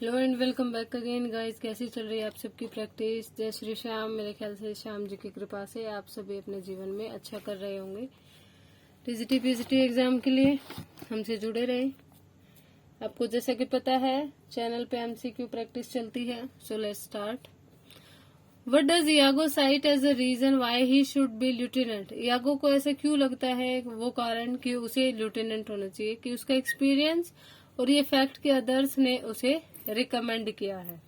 Hello and welcome back again guys. कैसी चल रही है आप सबकी प्रैक्टिस? जय श्री श्याम। मेरे ख्याल से श्याम जी की कृपा से आप सभी अपने जीवन में अच्छा कर रहे होंगे। टीजीटी पीजीटी एग्जाम के लिए हमसे जुड़े रहे। आपको जैसा कि पता है चैनल पे एमसीक्यू प्रैक्टिस चलती है। So let's start. What does Iago cite as a reason why he should be lieutenant? Iago को ऐसा क्यों लगता है वो कारण कि उसे लेफ्टिनेंट होना चाहिए? कि उसका एक्सपीरियंस और ये फैक्ट कि अदर्स ने उसे रिकमेंड किया है।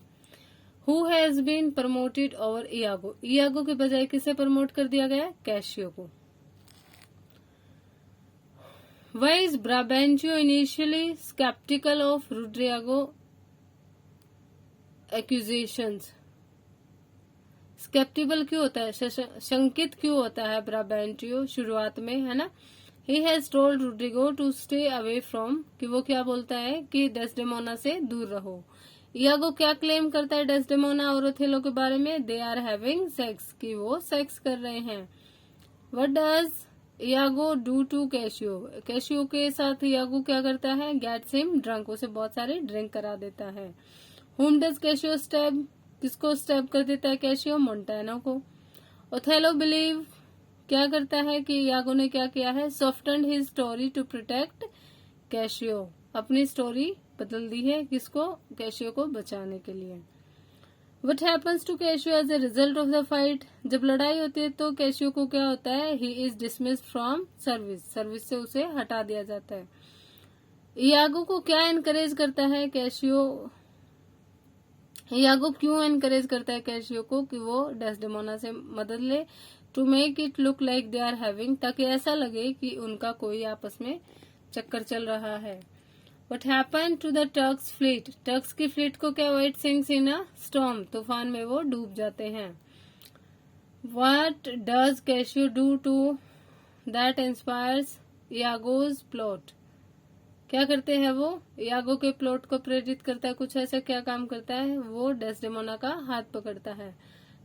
Who has been promoted over Iago? Iago के बजाय किसे प्रमोट कर दिया गया? कैशियो को। Why is Brabantio initially sceptical of Roderigo accusations? Sceptical क्यों होता है, शंकित क्यों होता है ब्राबेंचियो शुरुआत में, है ना? He has told Rodrigo to stay away from, कि वो क्या बोलता है कि डेस्डेमोना से दूर रहो। इयागो क्या क्लेम करता है डेस्डेमोना और ओथेलो के बारे में? दे आर हैविंग सेक्स, कि वो सेक्स कर रहे हैं। What does Iago do to Cassio? Cassio के साथ इयागो क्या करता है? गेट्स हिम ड्रंक, उसे बहुत सारे ड्रिंक करा देता है। हुम डज कैशियो स्टैब? किसको स्टैब कर देता है कैशियो? मोंटानो को। ओथेलो बिलीव क्या करता है कि यागो ने क्या किया है? Soften his story to protect Cassio, अपनी स्टोरी बदल दी है किसको? कैशियो को बचाने के लिए। What happens to Cassio as a result of the fight? जब लड़ाई होती है तो कैशियो को क्या होता है? He is dismissed from service, service से उसे हटा दिया जाता है। यागो को क्या एनकरेज करता है कैशियो? यागो क्यों एनकरेज करता है कैशियो को कि वो डेस्डेमोना से मदद ले? To make it look like they are having, ताकि ऐसा लगे कि उनका कोई आपस में चक्कर चल रहा है। What happen to the Turks fleet? Turks की फ्लीट को क्या? White sinks in a storm, तूफान में वो डूब जाते हैं। What does Cassio do to that inspires Iago's plot? क्या करते हैं वो? यागो के प्लॉट को प्रेरित करता है, कुछ ऐसा क्या काम करता है? वो डेस्डेमोना का हाथ पकड़ता है।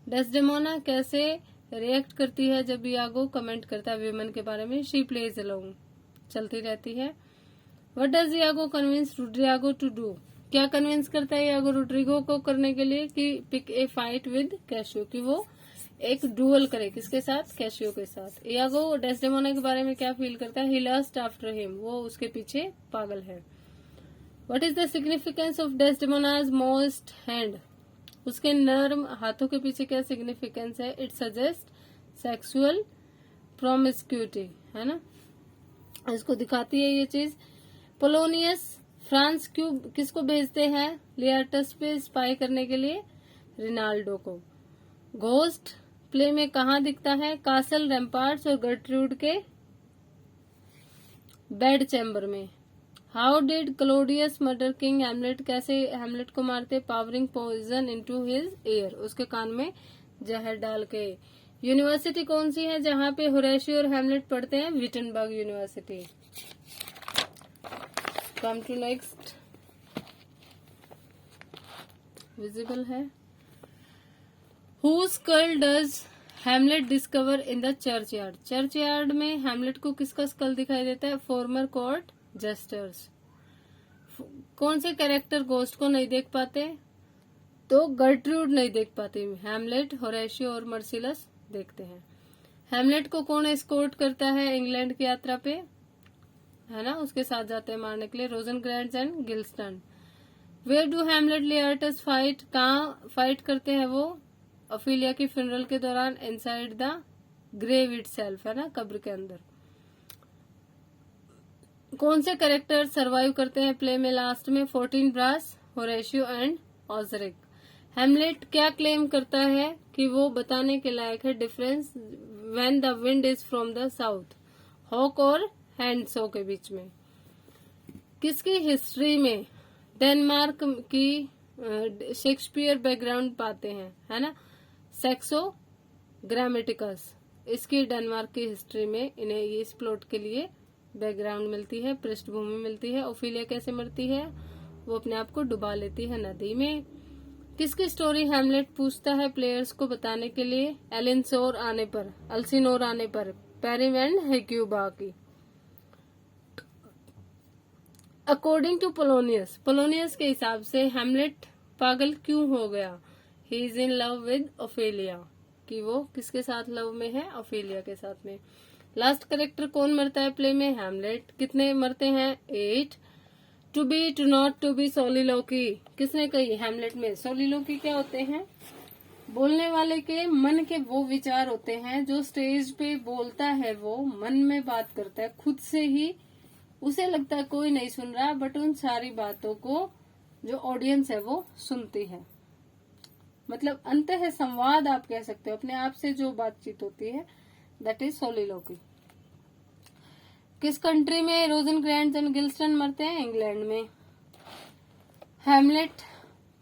डेस्डेमोना कैसे रिएक्ट करती है जब यागो कमेंट करता है विमेन के बारे में? शी प्लेज अलोंग, चलती रहती है। What does Iago convince Rodrigo to do? क्या कन्विंस करता है यागो रोड्रिगो को करने के लिए? कि pick a fight with Cassio, कि वो एक डुअल करे किसके साथ? कैशियो के साथ। यागो डेस्डेमोना के बारे में क्या फील करता है? ही लस्ट आफ्टर हिम, वो उसके पीछे पागल है। What is the significance of Desdemona's moist hand? उसके नर्म हाथों के पीछे क्या सिग्निफिकेंस है? इट सजेस्ट सेक्सुअल प्रोमिस्क्यूटी, है ना, इसको दिखाती है ये चीज। पोलोनियस फ्रांस क्यों किसको भेजते हैं लियाटस पे स्पाई करने के लिए? रिनाल्डो को। घोस्ट प्ले में कहाँ दिखता है? कासल, रैम्पार्ट्स और गर्ट्रूड के बेड चैम्बर में। How did Claudius murder King Hamlet? कैसे हैमलेट को मारते? Pouring poison into his ear, उसके कान में जहर डाल के। यूनिवर्सिटी कौन सी है जहाँ पे होरेशियो और हैमलेट पढ़ते हैं? Wittenberg university. Come to next, visible है। Whose skull does Hamlet discover in the churchyard? Churchyard में हैमलेट को किसका स्कल दिखाई देता है? Former court jesters. कौन से कैरेक्टर गोस्ट को नहीं देख पाते? तो गर्ट्रूड नहीं देख पाती, हैमलेट, होरेशियो और मर्सिलस देखते हैं। हैमलेट को कौन एस्कॉर्ट करता है इंग्लैंड की यात्रा पे, है ना? उसके साथ जाते हैं मारने के लिए, Rosencrantz and Guildenstern. Where do Hamlet Laertes fight? कहाँ फाइट करते हैं वो? ओफिलिया की फ्यूनरल के दौरान। इनसाइड द ग्रेव इटसेल्फ, है ना, कब्र के अंदर। कौन से कैरेक्टर सरवाइव करते हैं प्ले में लास्ट में? 14 brass, Horatio and Osric. Hamlet क्या क्लेम करता है कि वो बताने के लायक है difference when the wind is from the south? Hawk और हैंडसो के बीच में। किसकी हिस्ट्री में डेनमार्क की शेक्सपियर बैकग्राउंड पाते हैं, है ना? सेक्सो ग्रामेटिकस, इसकी डेनमार्क की हिस्ट्री में इन्हें इस प्लॉट के लिए बैकग्राउंड मिलती है, पृष्ठभूमि मिलती है। ओफिलिया कैसे मरती है? वो अपने आप को डुबा लेती है नदी में। किसकी स्टोरी हैमलेट पूछता है प्लेयर्स को बताने के लिए? एलिनसोर आने पर, अल्सिनोर आने पर, पेरिम एंड हेक्यूबा की। अकॉर्डिंग टू पोलोनियस, पोलोनियस के हिसाब से हेमलेट पागल क्यों हो गया? He is in love with Ophelia, कि वो किसके साथ लव में है? ओफेलिया के साथ में। लास्ट करेक्टर कौन मरता है प्ले में? हेमलेट। कितने मरते हैं? 8। To be, to not to be, soliloquy, किसने कही? हेमलेट में। सोलिलोकी क्या होते हैं? बोलने वाले के मन के वो विचार होते हैं जो स्टेज पे बोलता है, वो मन में बात करता है खुद से ही, उसे लगता है कोई नहीं सुन रहा, बट उन सारी बातों को जो ऑडियंस है वो सुनती है। मतलब अंतः संवाद आप कह सकते हो, अपने आप से जो बातचीत होती है, दैट इज सोलिलोकी। किस कंट्री में रोजनक्रेंट्ज एंड गिल्स्टन मरते हैं? इंग्लैंड में। हेमलेट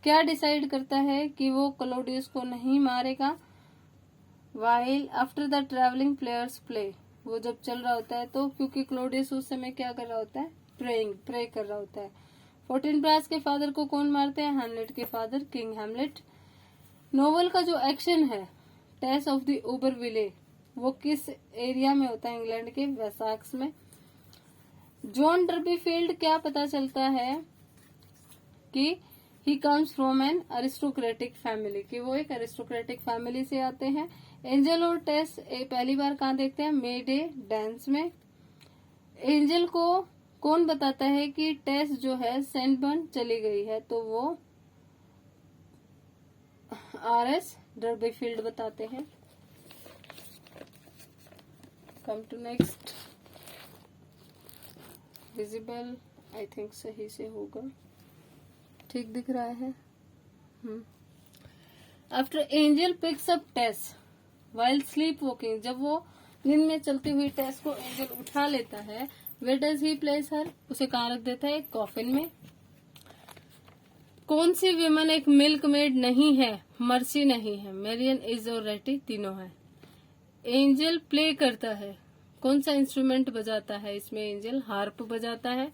क्या डिसाइड करता है कि वो क्लॉडियस को नहीं मारेगा? While after the travelling players play, वो जब चल रहा होता है तो, क्योंकि क्लॉडियस उस समय क्या कर रहा होता है? प्रे कर रहा होता है। फोर्टिनब्रास के फादर को कौन मारते हैं? हेमलेट के फादर, किंग हेमलेट। नोवेल का जो एक्शन है टेस ऑफ द उबरविले, वो किस एरिया में होता है? इंग्लैंड के वेसाक्स में। जॉन डर्बीफील्ड क्या पता चलता है कि he comes from an aristocratic family, कि वो एक अरिस्टोक्रेटिक फैमिली से आते हैं। एंजल और टेस पहली बार कहाँ देखते हैं? मे डे डांस में। एंजल को कौन बताता है कि टेस जो है सैंडबर्न चली गई है? तो वो आर.एस. डर्बीफील्ड बताते हैं। Come to next. Visible, I think सही से होगा, ठीक दिख रहा है। After Angel picks up Tess while sleepwalking, जब वो नींद में चलती हुई टेस को एंजल उठा लेता है, वेयर डज ही प्लेस हर, उसे कहाँ रख देता है? एक कॉफिन में। कौन सी विमन एक मिल्क मेड नहीं है? मर्सी नहीं है, मेरियन, इज और रेटी तीनों है। एंजल प्ले करता है, कौन सा इंस्ट्रूमेंट बजाता है इसमें? एंजल हार्प बजाता है।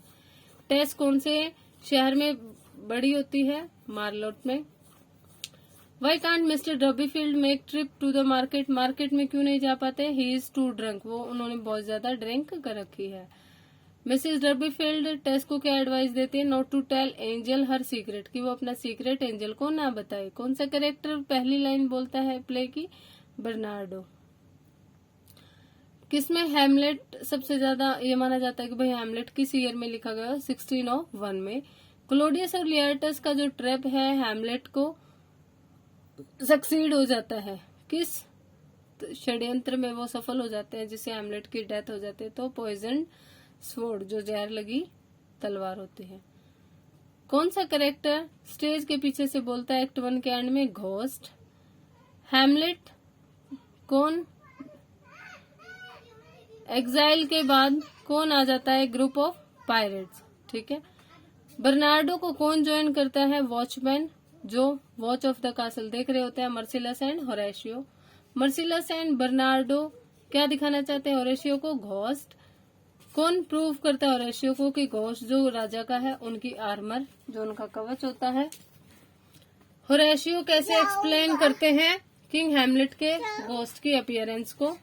टेस कौन से शहर में बड़ी होती है? मार्लोट में। Why can't Mister Durbeyfield make trip to the market, market में क्यों नहीं जा पाते? ही इज टू ड्रंक, वो उन्होंने बहुत ज्यादा ड्रिंक कर रखी है। मिसेस डर्बीफील्ड टेस को क्या एडवाइस देती है? Not to tell Angel her secret, कि वो अपना सीक्रेट एंजल को ना बताए। कौन सा कैरेक्टर पहली लाइन बोलता है प्ले की? बर्नार्डो। किसमें हेमलेट सबसे ज्यादा ये माना जाता है कि भाई हेमलेट किस ईयर में लिखा गया? 1601 में। क्लोडियस और लियार्टस का जो ट्रैप है हेमलेट को सक्सीड हो जाता है, किस षड्यंत्र में वो सफल हो जाते हैं जिससे हेमलेट की डेथ हो जाती है? तो पॉइजन स्वॉर्ड, जो जहर लगी तलवार होती है। कौन सा कैरेक्टर स्टेज के पीछे से बोलता है एक्ट 1 के एंड में? घोस्ट। हेमलेट कौन? एग्जाइल के बाद कौन आ जाता है? ग्रुप ऑफ पायरेट्स, ठीक है। बर्नार्डो को कौन ज्वाइन करता है? वॉचमैन, जो वॉच ऑफ द कासल देख रहे होते हैं। मर्सिलस एंड होरेशियो। मर्सिलस एंड बर्नार्डो क्या दिखाना चाहते हैं होरेशियो को? घोस्ट। कौन प्रूव करता है होरेशियो को कि घोस्ट जो राजा का है उनकी आर्मर, जो उनका कवच होता है? होरेशियो कैसे एक्सप्लेन करते हैं किंग हेमलेट के घोस्ट की अपीयरेंस को?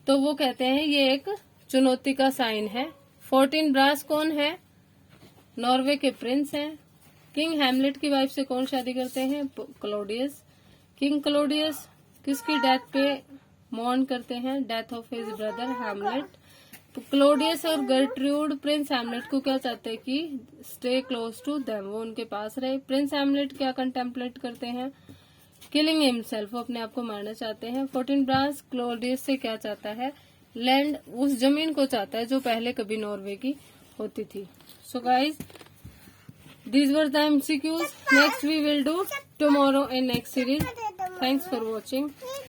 तो वो कहते हैं ये एक चुनौती का साइन है। फोर्टिनब्रास कौन है? नॉर्वे के प्रिंस हैं। किंग हेमलेट की वाइफ से कौन शादी करते हैं? क्लॉडियस। किंग क्लॉडियस किसकी डेथ पे मॉर्न करते हैं? Death of his brother Hamlet. Claudius और गर्ट्रूड प्रिंस हेमलेट को क्या चाहते हैं कि स्टे क्लोज टू देम, वो उनके पास रहे। प्रिंस हेमलेट क्या कंटेम्पलेट करते हैं? किलिंग हिमसेल्फ, वो अपने आप को मारना चाहते हैं। फोर्टिनब्रास क्लॉडियस से क्या चाहता है? लैंड, उस जमीन को चाहता है जो पहले कभी नॉर्वे की होती थी। So guys, these were the MCQs. Next we will do tomorrow in next series. Thanks for watching.